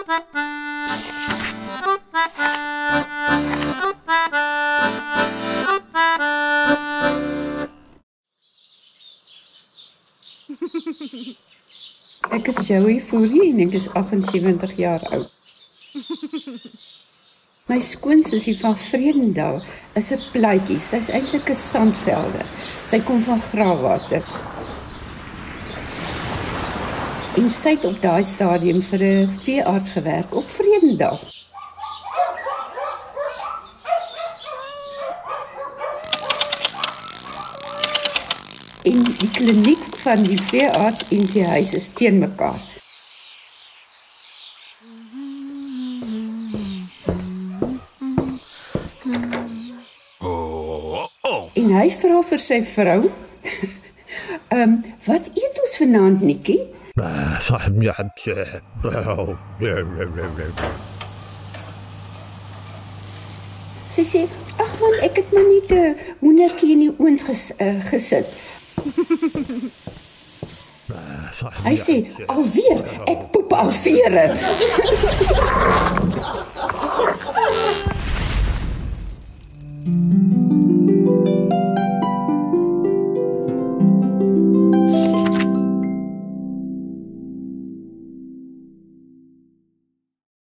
Ek is Joey Fourie en ek is 78 jaar oud. My skoonsussie van Vredendal is 'n plaatjie. Sy's eintlik 'n sandvelder. Sy kom van Graafwater. En sy het op daai stadium vir 'n veearts gewerk op Vredendal. En die kliniek van die veearts en sy huis is teen mekaar. En hy vra vir sy vrou, wat eet ons vanaand, Nikkie? Sy sê, ag man, ek het maar net 'n hoendertjie in die oond gesit. Hy sê, alweer, ek poep al vere.